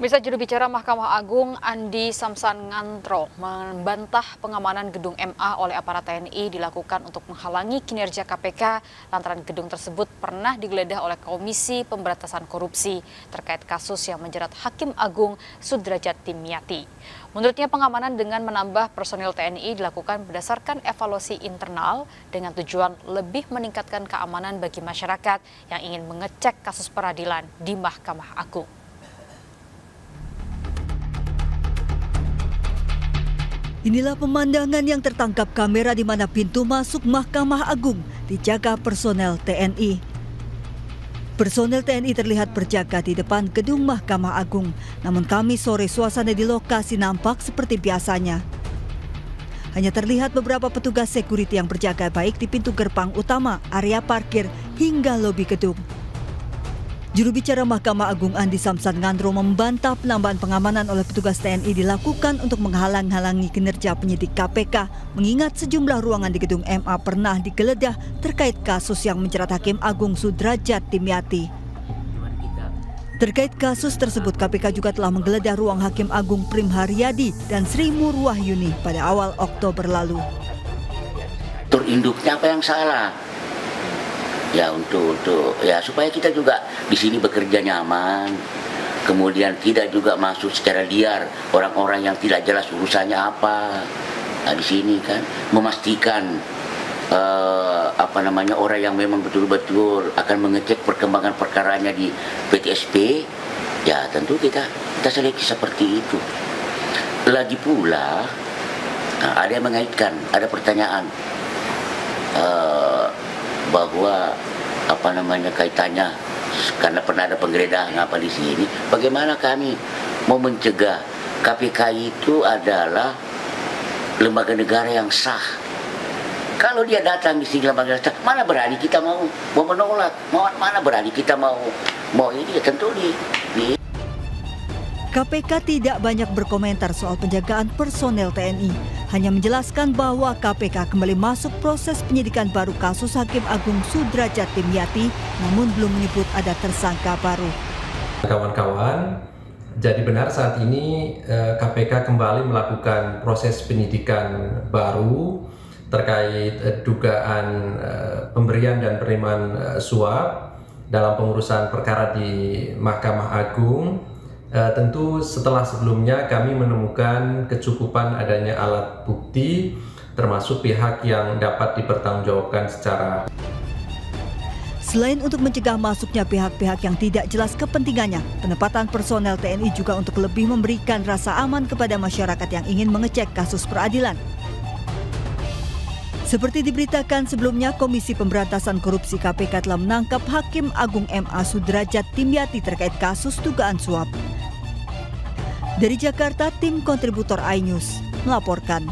Bisa juru bicara Mahkamah Agung Andi Samsan-Ngantro membantah pengamanan gedung MA oleh aparat TNI dilakukan untuk menghalangi kinerja KPK lantaran gedung tersebut pernah digeledah oleh Komisi Pemberantasan Korupsi terkait kasus yang menjerat Hakim Agung Sudrajat Dimyati. Menurutnya pengamanan dengan menambah personil TNI dilakukan berdasarkan evaluasi internal dengan tujuan lebih meningkatkan keamanan bagi masyarakat yang ingin mengecek kasus peradilan di Mahkamah Agung. Inilah pemandangan yang tertangkap kamera di mana pintu masuk Mahkamah Agung dijaga personel TNI. Personel TNI terlihat berjaga di depan gedung Mahkamah Agung, namun Kamis sore suasana di lokasi nampak seperti biasanya. Hanya terlihat beberapa petugas security yang berjaga baik di pintu gerbang utama, area parkir, hingga lobi gedung. Juru bicara Mahkamah Agung Andi Samsan-Ngantro membantah penambahan pengamanan oleh petugas TNI dilakukan untuk menghalang-halangi kinerja penyidik KPK, mengingat sejumlah ruangan di gedung MA pernah digeledah terkait kasus yang menjerat Hakim Agung Sudrajat Dimyati. Terkait kasus tersebut, KPK juga telah menggeledah ruang Hakim Agung Prim Haryadi dan Sri Murwahyuni pada awal Oktober lalu. Induknya apa yang salah? Ya untuk supaya kita juga di sini bekerja nyaman, kemudian tidak juga masuk secara liar orang-orang yang tidak jelas urusannya apa. Nah di sini kan memastikan orang yang memang betul-betul akan mengecek perkembangan perkaranya di PTSP, ya tentu kita seleksi seperti itu. Lagi pula ada yang mengaitkan, ada pertanyaan bahwa kaitannya karena pernah ada penggeledahan apa di sini, bagaimana kami mau mencegah KPK itu adalah lembaga negara yang sah. Kalau dia datang di sini lembaga negara sah, mana berani kita mau menolak, mana berani kita mau ini, ya tentu di KPK tidak banyak berkomentar soal penjagaan personel TNI, hanya menjelaskan bahwa KPK kembali masuk proses penyidikan baru kasus Hakim Agung Sudrajat Dimyati, namun belum menyebut ada tersangka baru. Kawan-kawan, jadi benar saat ini KPK kembali melakukan proses penyidikan baru terkait dugaan pemberian dan penerimaan suap dalam pengurusan perkara di Mahkamah Agung. Tentu setelah sebelumnya kami menemukan kecukupan adanya alat bukti termasuk pihak yang dapat dipertanggungjawabkan secara. Selain untuk mencegah masuknya pihak-pihak yang tidak jelas kepentingannya, penempatan personel TNI juga untuk lebih memberikan rasa aman kepada masyarakat yang ingin mengecek kasus peradilan. Seperti diberitakan sebelumnya, Komisi Pemberantasan Korupsi KPK telah menangkap Hakim Agung MA Sudrajat Dimyati terkait kasus dugaan suap. Dari Jakarta, tim kontributor iNews melaporkan.